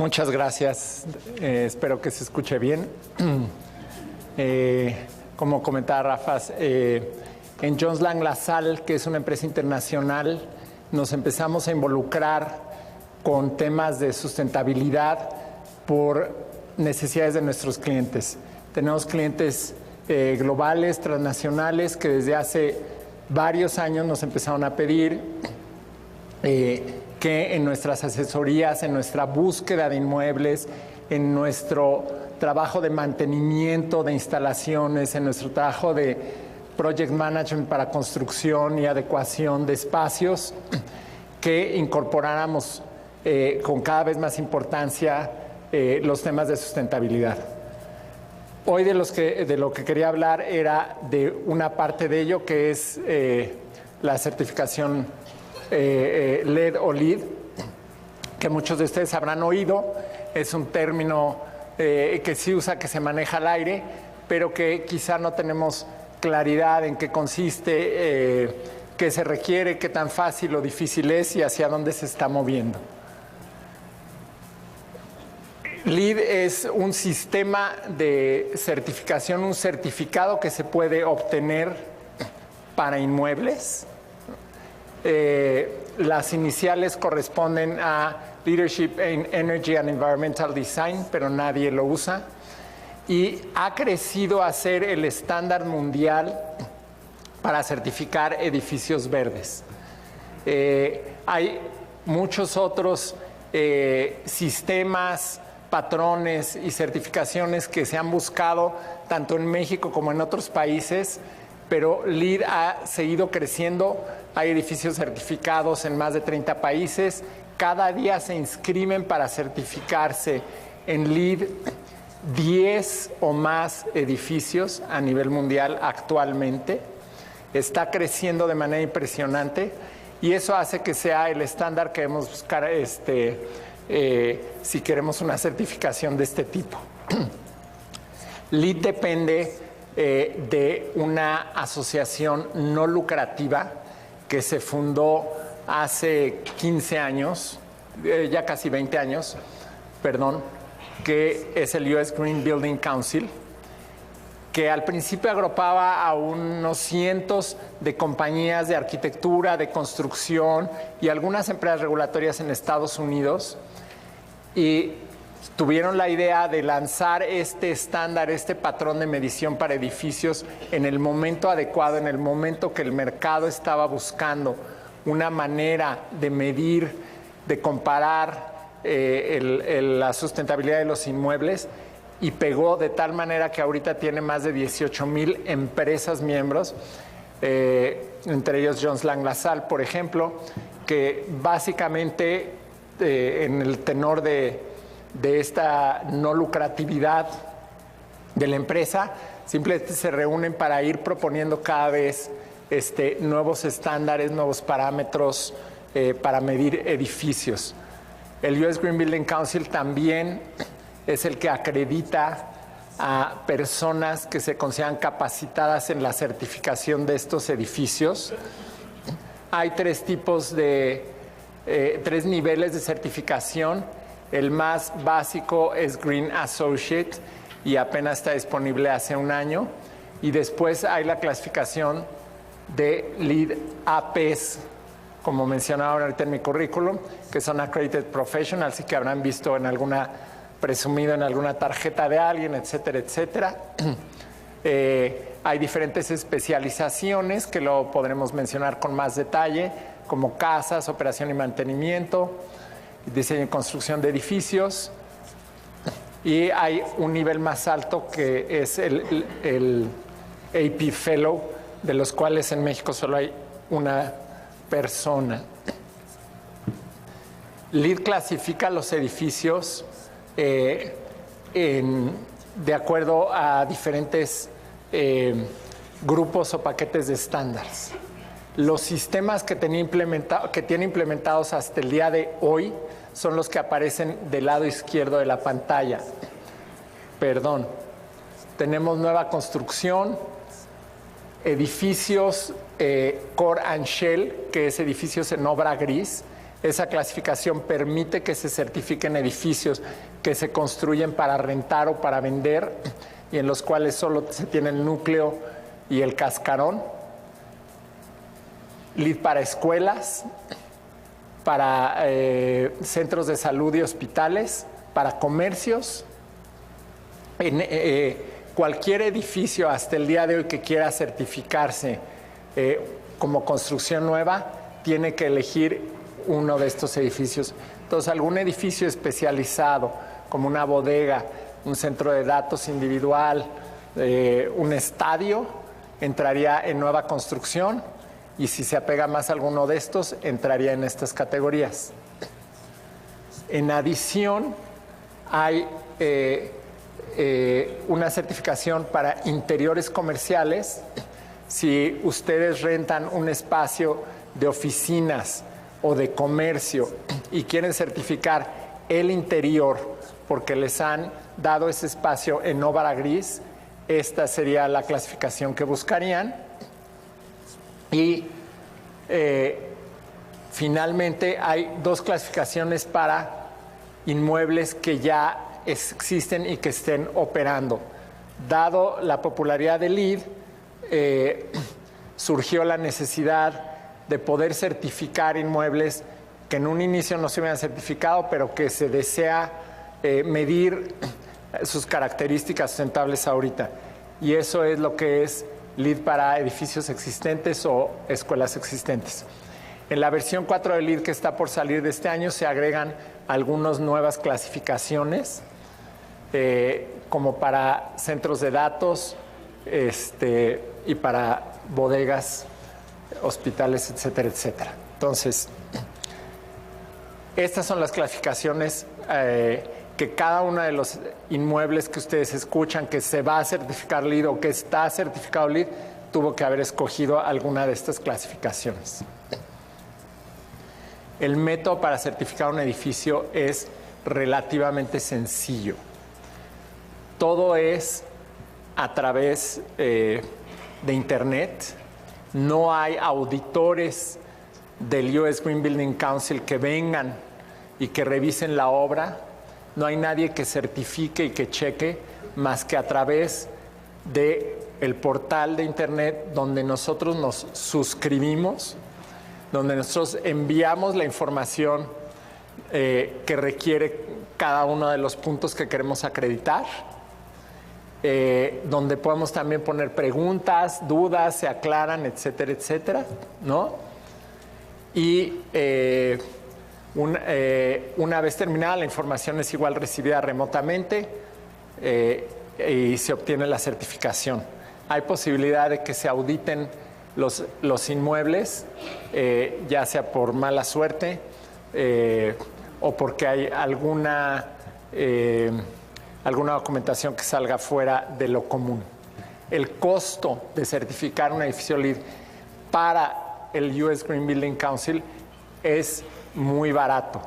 Muchas gracias. Espero que se escuche bien. Como comentaba Rafa, en Jones Lang LaSalle, que es una empresa internacional, nos empezamos a involucrar con temas de sustentabilidad por necesidades de nuestros clientes. Tenemos clientes globales, transnacionales, que desde hace varios años nos empezaron a pedir que en nuestras asesorías, en nuestra búsqueda de inmuebles, en nuestro trabajo de mantenimiento de instalaciones, en nuestro trabajo de project management para construcción y adecuación de espacios, que incorporáramos con cada vez más importancia los temas de sustentabilidad. Hoy de lo que quería hablar era de una parte de ello, que es la certificación LED o LEED, que muchos de ustedes habrán oído. Es un término que sí usa, que se maneja al aire, pero que quizá no tenemos claridad en qué consiste, qué se requiere, qué tan fácil o difícil es y hacia dónde se está moviendo. LEED es un sistema de certificación, un certificado que se puede obtener para inmuebles. Las iniciales corresponden a Leadership in Energy and Environmental Design, pero nadie lo usa. Y ha crecido a ser el estándar mundial para certificar edificios verdes. Hay muchos otros sistemas, patrones y certificaciones que se han buscado tanto en México como en otros países, pero LEED ha seguido creciendo. Hay edificios certificados en más de 30 países. Cada día se inscriben para certificarse en LEED 10 o más edificios a nivel mundial actualmente. Está creciendo de manera impresionante y eso hace que sea el estándar que debemos buscar si queremos una certificación de este tipo. LEED depende de una asociación no lucrativa que se fundó hace 15 años, ya casi 20 años, perdón, que es el US Green Building Council, que al principio agrupaba a unos cientos de compañías de arquitectura, de construcción y algunas empresas regulatorias en Estados Unidos, y tuvieron la idea de lanzar este estándar, este patrón de medición para edificios en el momento adecuado, en el momento que el mercado estaba buscando una manera de medir, de comparar la sustentabilidad de los inmuebles, y pegó de tal manera que ahorita tiene más de 18,000 empresas miembros, entre ellos Jones Lang LaSalle, por ejemplo, que básicamente en el tenor de esta no lucratividad de la empresa, simplemente se reúnen para ir proponiendo cada vez nuevos estándares, nuevos parámetros para medir edificios. El US Green Building Council también es el que acredita a personas que se consideran capacitadas en la certificación de estos edificios. Hay tres niveles de certificación. El más básico es Green Associate y apenas está disponible hace un año. Y después hay la clasificación de LEED APES, como mencionaba ahorita en mi currículum, que son Accredited Professionals y que habrán visto presumido en alguna tarjeta de alguien, etcétera, etcétera. Hay diferentes especializaciones que lo podremos mencionar con más detalle, como casas, operación y mantenimiento, diseño y construcción de edificios, y hay un nivel más alto que es el AP Fellow, de los cuales en México solo hay una persona. LEED clasifica los edificios de acuerdo a diferentes grupos o paquetes de estándares. Los sistemas que tiene implementados hasta el día de hoy son los que aparecen del lado izquierdo de la pantalla. Perdón. Tenemos nueva construcción, edificios Core and Shell, que es edificios en obra gris. Esa clasificación permite que se certifiquen edificios que se construyen para rentar o para vender y en los cuales solo se tiene el núcleo y el cascarón. LEED para escuelas, para centros de salud y hospitales, para comercios. Cualquier edificio hasta el día de hoy que quiera certificarse como construcción nueva tiene que elegir uno de estos edificios. Entonces, algún edificio especializado, como una bodega, un centro de datos individual, un estadio, entraría en nueva construcción, y si se apega más a alguno de estos, entraría en estas categorías. En adición, hay una certificación para interiores comerciales. Si ustedes rentan un espacio de oficinas o de comercio y quieren certificar el interior porque les han dado ese espacio en óvara gris, esta sería la clasificación que buscarían. Y finalmente hay dos clasificaciones para inmuebles que ya existen y que estén operando. Dado la popularidad de LEED, surgió la necesidad de poder certificar inmuebles que en un inicio no se hubieran certificado, pero que se desea medir sus características sustentables ahorita. Y eso es lo que es LEED para edificios existentes o escuelas existentes. En la versión 4 de LEED que está por salir de este año se agregan algunas nuevas clasificaciones, como para centros de datos y para bodegas, hospitales, etcétera, etcétera. Entonces, estas son las clasificaciones que cada uno de los inmuebles que ustedes escuchan que se va a certificar LEED o que está certificado LEED tuvo que haber escogido alguna de estas clasificaciones. El método para certificar un edificio es relativamente sencillo. Todo es a través de Internet. No hay auditores del US Green Building Council que vengan y que revisen la obra. No hay nadie que certifique y que cheque más que a través del portal de Internet donde nosotros nos suscribimos, donde nosotros enviamos la información que requiere cada uno de los puntos que queremos acreditar, donde podemos también poner preguntas, dudas, se aclaran, etcétera, etcétera, ¿no? Y una vez terminada, la información es igual recibida remotamente y se obtiene la certificación. Hay posibilidad de que se auditen los inmuebles, ya sea por mala suerte o porque hay alguna documentación que salga fuera de lo común. El costo de certificar un edificio LEED para el US Green Building Council es muy barato.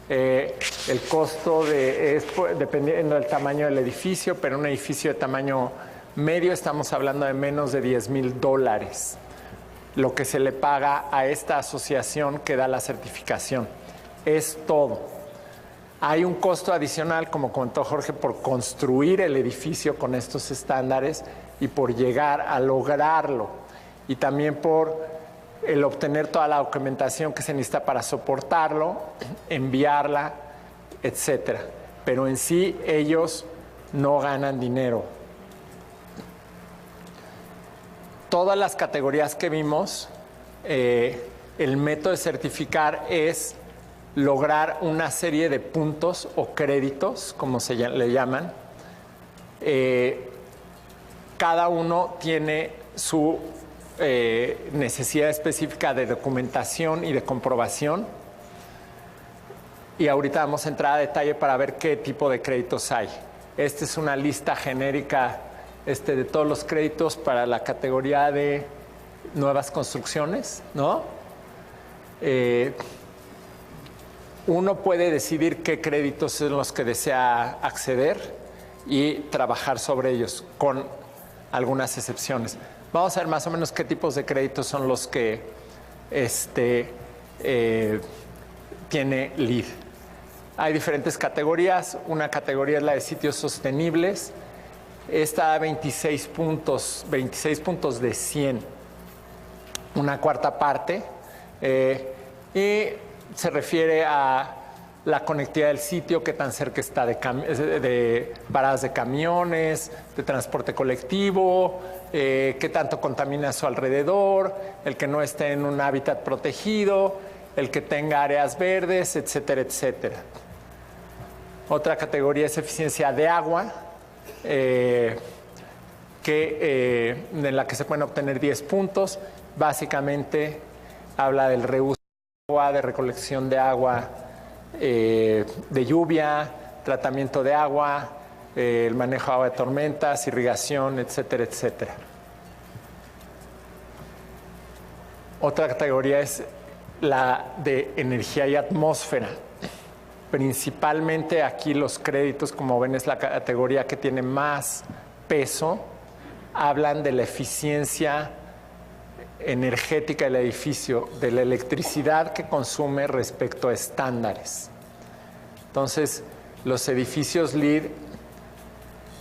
El costo es dependiendo del tamaño del edificio, pero un edificio de tamaño medio estamos hablando de menos de $10,000, lo que se le paga a esta asociación que da la certificación. Es todo. Hay un costo adicional, como comentó Jorge, por construir el edificio con estos estándares y por llegar a lograrlo, y también por el obtener toda la documentación que se necesita para soportarlo, enviarla, etcétera. Pero en sí ellos no ganan dinero. Todas las categorías que vimos, el método de certificar es lograr una serie de puntos o créditos, como le llaman. Cada uno tiene su necesidad específica de documentación y de comprobación. Y ahorita vamos a entrar a detalle para ver qué tipo de créditos hay. Esta es una lista genérica de todos los créditos para la categoría de nuevas construcciones, ¿no? Uno puede decidir qué créditos son los que desea acceder y trabajar sobre ellos, con algunas excepciones. Vamos a ver más o menos qué tipos de créditos son los que tiene LEED. Hay diferentes categorías. Una categoría es la de sitios sostenibles. Esta da 26 puntos de 100, una cuarta parte, y se refiere a la conectividad del sitio, qué tan cerca está de paradas de camiones, de transporte colectivo, qué tanto contamina a su alrededor, el que no esté en un hábitat protegido, el que tenga áreas verdes, etcétera, etcétera. Otra categoría es eficiencia de agua, en la que se pueden obtener 10 puntos. Básicamente habla del reuso de agua, de recolección de agua, de lluvia, tratamiento de agua, el manejo de agua de tormentas, irrigación, etcétera, etcétera. Otra categoría es la de energía y atmósfera. Principalmente aquí los créditos, como ven, es la categoría que tiene más peso. Hablan de la eficiencia energética del edificio, de la electricidad que consume respecto a estándares. Entonces, los edificios LEED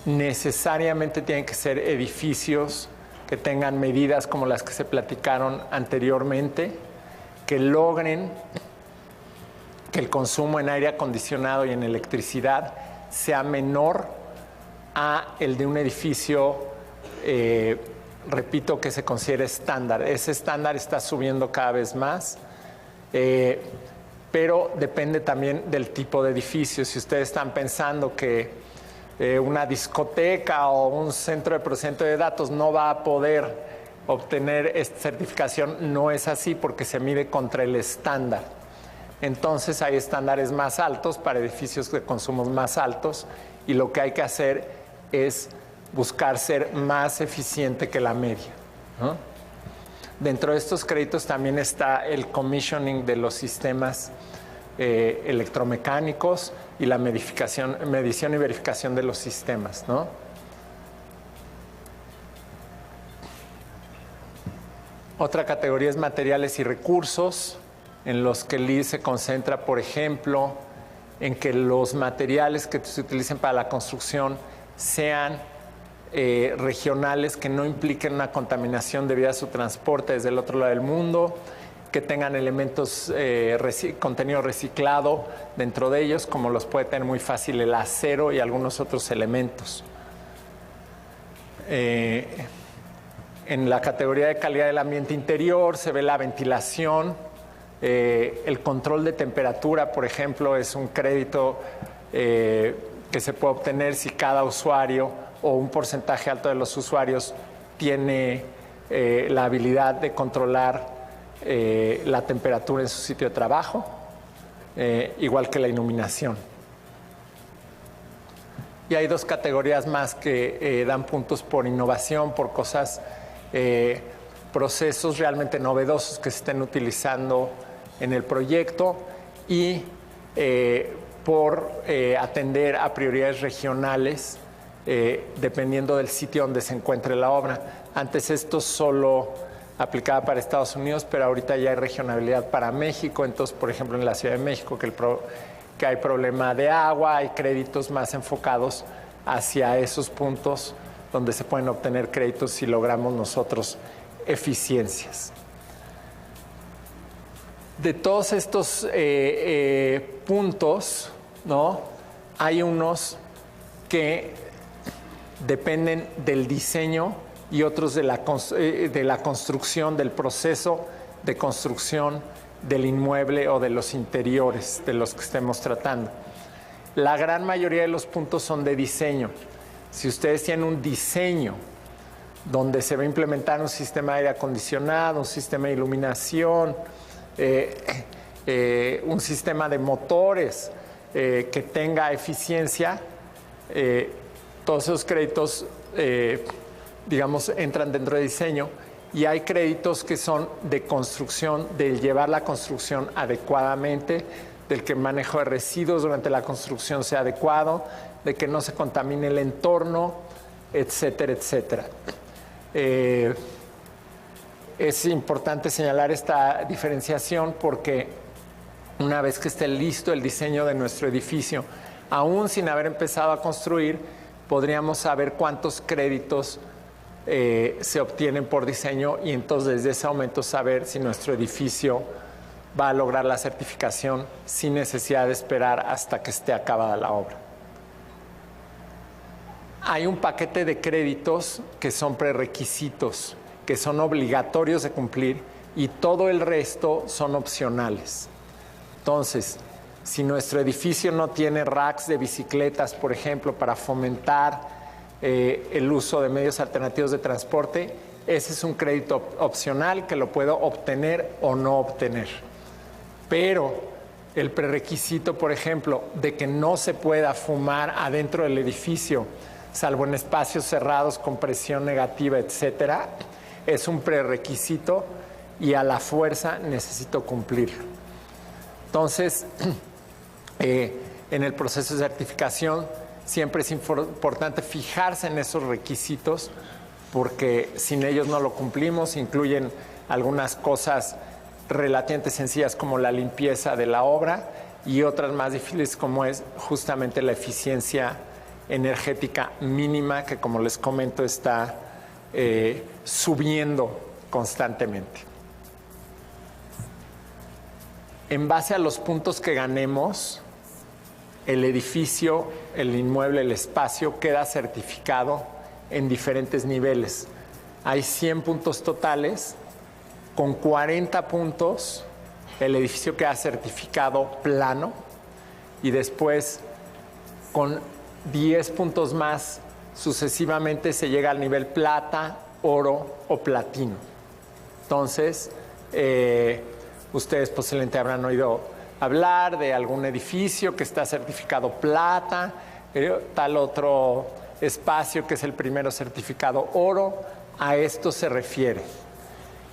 necesariamente tienen que ser edificios que tengan medidas como las que se platicaron anteriormente, que logren que el consumo en aire acondicionado y en electricidad sea menor a el de un edificio, repito, que se considere estándar. Ese estándar está subiendo cada vez más, pero depende también del tipo de edificio. Si ustedes están pensando que una discoteca o un centro de procesamiento de datos no va a poder obtener esta certificación, no es así, porque se mide contra el estándar. Entonces hay estándares más altos para edificios de consumos más altos, y lo que hay que hacer es buscar ser más eficiente que la media, ¿no? Dentro de estos créditos también está el commissioning de los sistemas electromecánicos y la medición y verificación de los sistemas, ¿no? Otra categoría es materiales y recursos, en los que el LEED se concentra, por ejemplo, en que los materiales que se utilicen para la construcción sean regionales, que no impliquen una contaminación debido a su transporte desde el otro lado del mundo, que tengan elementos, contenido reciclado dentro de ellos, como los puede tener muy fácil el acero y algunos otros elementos. En la categoría de calidad del ambiente interior se ve la ventilación. El control de temperatura, por ejemplo, es un crédito que se puede obtener si cada usuario o un porcentaje alto de los usuarios tiene la habilidad de controlar la temperatura en su sitio de trabajo, igual que la iluminación. Y hay dos categorías más que dan puntos por innovación, por cosas, procesos realmente novedosos que se estén utilizando en el proyecto, y por atender a prioridades regionales dependiendo del sitio donde se encuentre la obra. Antes esto solo aplicaba para Estados Unidos, pero ahorita ya hay regionalidad para México. Entonces, por ejemplo, en la Ciudad de México, que hay problema de agua, hay créditos más enfocados hacia esos puntos donde se pueden obtener créditos si logramos nosotros eficiencias. De todos estos puntos, ¿no?, hay unos que dependen del diseño y otros de la construcción, del proceso de construcción del inmueble o de los interiores de los que estemos tratando. La gran mayoría de los puntos son de diseño. Si ustedes tienen un diseño donde se va a implementar un sistema de aire acondicionado, un sistema de iluminación, un sistema de motores que tenga eficiencia, todos esos créditos, digamos, entran dentro de diseño. Y hay créditos que son de construcción, de llevar la construcción adecuadamente, del que el manejo de residuos durante la construcción sea adecuado, de que no se contamine el entorno, etcétera, etcétera. Es importante señalar esta diferenciación porque una vez que esté listo el diseño de nuestro edificio, aún sin haber empezado a construir, podríamos saber cuántos créditos se obtienen por diseño y entonces desde ese momento saber si nuestro edificio va a lograr la certificación sin necesidad de esperar hasta que esté acabada la obra. Hay un paquete de créditos que son prerequisitos, que son obligatorios de cumplir y todo el resto son opcionales. Entonces, si nuestro edificio no tiene racks de bicicletas, por ejemplo, para fomentar el uso de medios alternativos de transporte, ese es un crédito opcional que lo puedo obtener o no obtener. Pero el prerequisito, por ejemplo, de que no se pueda fumar adentro del edificio, salvo en espacios cerrados con presión negativa, etcétera, es un prerequisito y a la fuerza necesito cumplir. Entonces, en el proceso de certificación siempre es importante fijarse en esos requisitos porque sin ellos no lo cumplimos. Incluyen algunas cosas relativamente sencillas como la limpieza de la obra y otras más difíciles como es justamente la eficiencia energética mínima que, como les comento, está subiendo constantemente. En base a los puntos que ganemos, el edificio, el inmueble, el espacio queda certificado en diferentes niveles. Hay 100 puntos totales. Con 40 puntos, el edificio queda certificado plano y después con 10 puntos más sucesivamente se llega al nivel plata, oro o platino. Entonces, ustedes posiblemente habrán oído hablar de algún edificio que está certificado plata, tal otro espacio que es el primero certificado oro, a esto se refiere.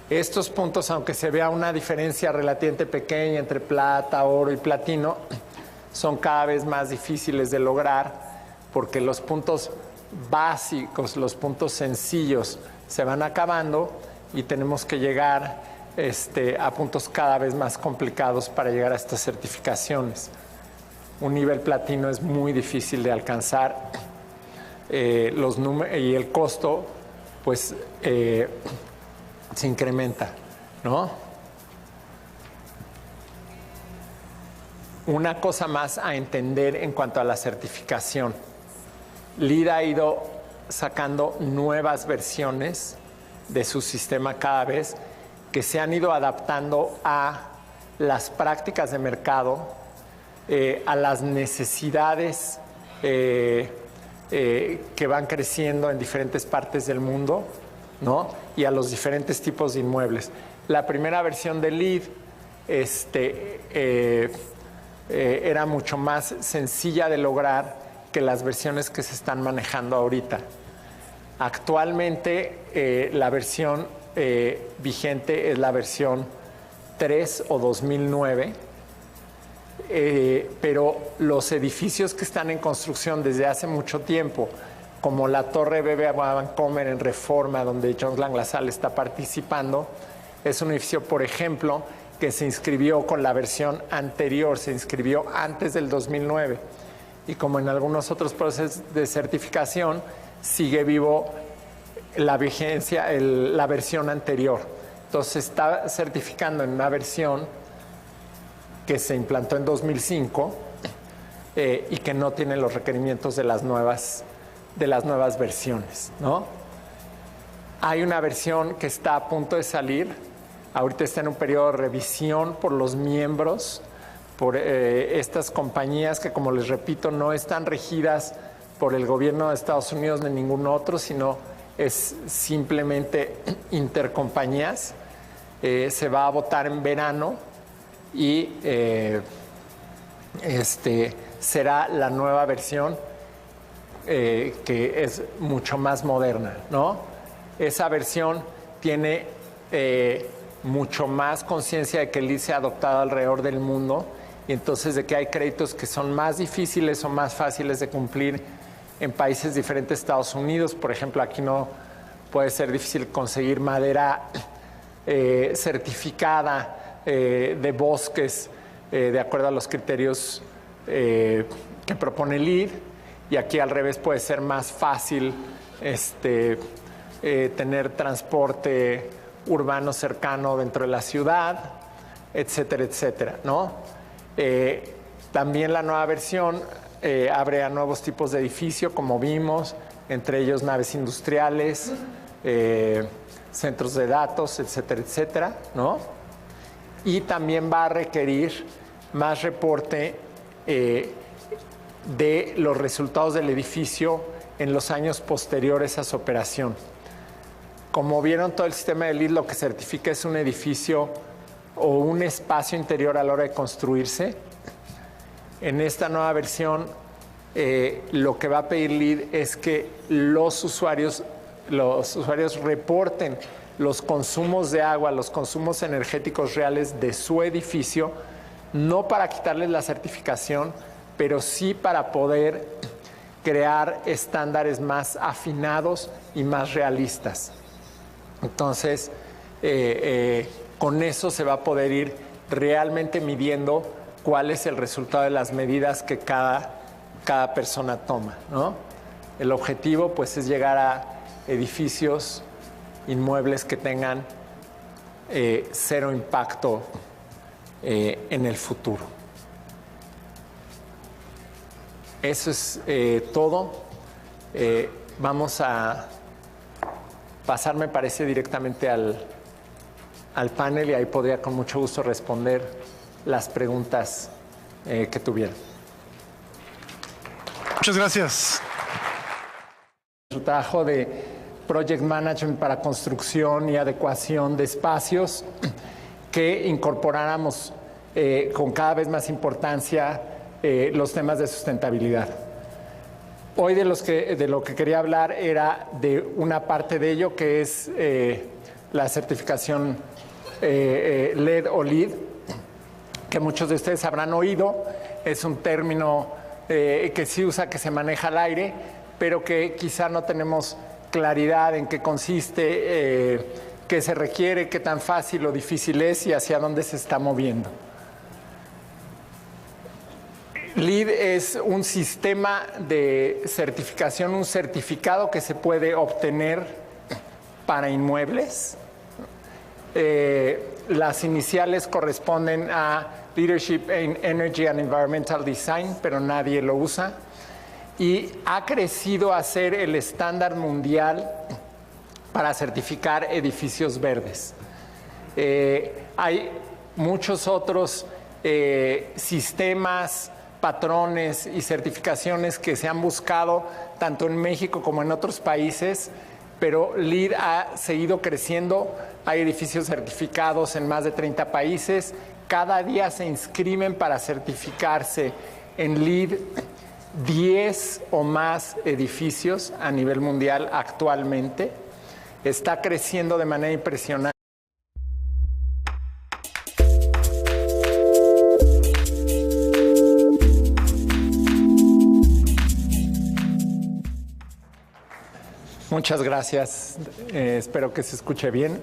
Estos puntos, aunque se vea una diferencia relativamente pequeña entre plata, oro y platino, son cada vez más difíciles de lograr porque los puntos básicos, los puntos sencillos se van acabando y tenemos que llegar a puntos cada vez más complicados para llegar a estas certificaciones. Un nivel platino es muy difícil de alcanzar y el costo pues se incrementa, ¿no? Una cosa más a entender en cuanto a la certificación. LEED ha ido sacando nuevas versiones de su sistema cada vez que se han ido adaptando a las prácticas de mercado, a las necesidades que van creciendo en diferentes partes del mundo, ¿no? Y a los diferentes tipos de inmuebles. La primera versión de LEED era mucho más sencilla de lograr que las versiones que se están manejando ahorita. Actualmente la versión vigente es la versión 3 o 2009, pero los edificios que están en construcción desde hace mucho tiempo, como la Torre BBVA Bancomer en Reforma, donde Jones Lang LaSalle está participando, es un edificio, por ejemplo, que se inscribió con la versión anterior, se inscribió antes del 2009. Y como en algunos otros procesos de certificación, sigue vivo la vigencia, la versión anterior. Entonces se está certificando en una versión que se implantó en 2005 y que no tiene los requerimientos de las nuevas versiones, ¿no? Hay una versión que está a punto de salir, ahorita está en un periodo de revisión por los miembros, por estas compañías que, como les repito, no están regidas por el gobierno de Estados Unidos ni ningún otro, sino es simplemente intercompañías. Se va a votar en verano y será la nueva versión que es mucho más moderna, ¿no? Esa versión tiene mucho más conciencia de que el LEED se ha adoptado alrededor del mundo y entonces de que hay créditos que son más difíciles o más fáciles de cumplir en países diferentes de Estados Unidos. Por ejemplo, aquí no puede ser difícil conseguir madera certificada de bosques de acuerdo a los criterios que propone LEED, y aquí al revés puede ser más fácil tener transporte urbano cercano dentro de la ciudad, etcétera, etcétera, ¿no? También la nueva versión abre a nuevos tipos de edificio, como vimos, entre ellos naves industriales, centros de datos, etcétera, etcétera, ¿no? Y también va a requerir más reporte de los resultados del edificio en los años posteriores a su operación. Como vieron, todo el sistema de LEED lo que certifica es un edificio o un espacio interior a la hora de construirse. En esta nueva versión, lo que va a pedir LEED es que los usuarios reporten los consumos de agua, los consumos energéticos reales de su edificio, no para quitarles la certificación, pero sí para poder crear estándares más afinados y más realistas. Entonces, con eso se va a poder ir realmente midiendo cuál es el resultado de las medidas que cada persona toma, ¿no? El objetivo, pues, es llegar a edificios, inmuebles que tengan cero impacto en el futuro. Eso es todo. Vamos a pasar, me parece, directamente al panel, y ahí podría con mucho gusto responder las preguntas que tuvieran. Muchas gracias. Su trabajo de Project Management para construcción y adecuación de espacios, que incorporáramos con cada vez más importancia los temas de sustentabilidad. Hoy de lo que quería hablar era de una parte de ello, que es la certificación LED o LEED, que muchos de ustedes habrán oído. Es un término que sí usa, que se maneja al aire, pero que quizá no tenemos claridad en qué consiste, qué se requiere, qué tan fácil o difícil es y hacia dónde se está moviendo. LEED es un sistema de certificación, un certificado que se puede obtener para inmuebles. Las iniciales corresponden a Leadership in Energy and Environmental Design, pero nadie lo usa. Y ha crecido a ser el estándar mundial para certificar edificios verdes. Hay muchos otros sistemas, patrones y certificaciones que se han buscado tanto en México como en otros países, pero LEED ha seguido creciendo. Hay edificios certificados en más de 30 países. Cada día se inscriben para certificarse en LEED 10 o más edificios a nivel mundial actualmente. Está creciendo de manera impresionante. Muchas gracias. Espero que se escuche bien.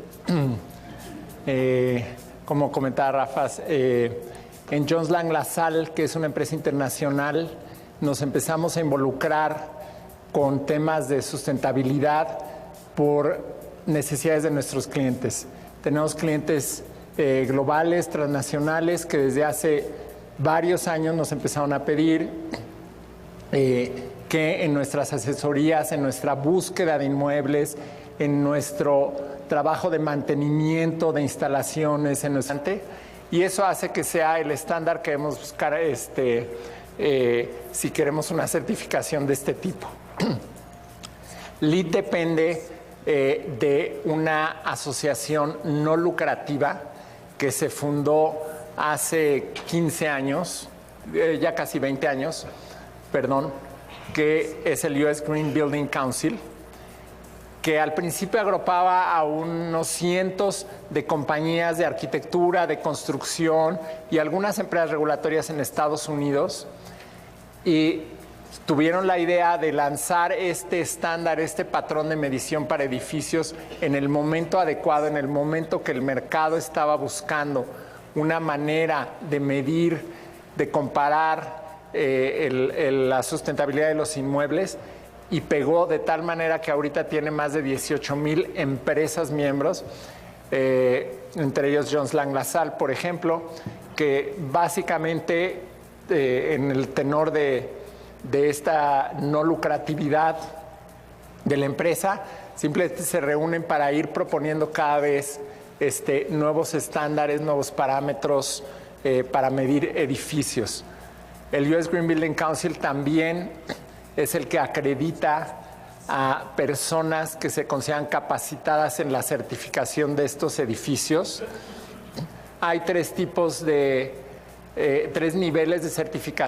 Como comentaba Rafa, en Jones Lang LaSalle, que es una empresa internacional, nos empezamos a involucrar con temas de sustentabilidad por necesidades de nuestros clientes. Tenemos clientes globales, transnacionales, que desde hace varios años nos empezaron a pedir que en nuestras asesorías, en nuestra búsqueda de inmuebles, en nuestro trabajo de mantenimiento de instalaciones, y eso hace que sea el estándar que debemos buscar si queremos una certificación de este tipo. LEED depende de una asociación no lucrativa que se fundó hace 15 años, ya casi 20 años, perdón, que es el US Green Building Council, que al principio agrupaba a unos cientos de compañías de arquitectura, de construcción y algunas empresas regulatorias en Estados Unidos, y tuvieron la idea de lanzar este estándar, este patrón de medición para edificios en el momento adecuado, en el momento que el mercado estaba buscando una manera de medir, de comparar la sustentabilidad de los inmuebles, y pegó de tal manera que ahorita tiene más de 18,000 empresas miembros, entre ellos Jones Lang LaSalle, por ejemplo, que básicamente en el tenor de esta no lucratividad de la empresa, simplemente se reúnen para ir proponiendo cada vez nuevos estándares, nuevos parámetros para medir edificios. El US Green Building Council también es el que acredita a personas que se consideran capacitadas en la certificación de estos edificios. Hay tres niveles de certificación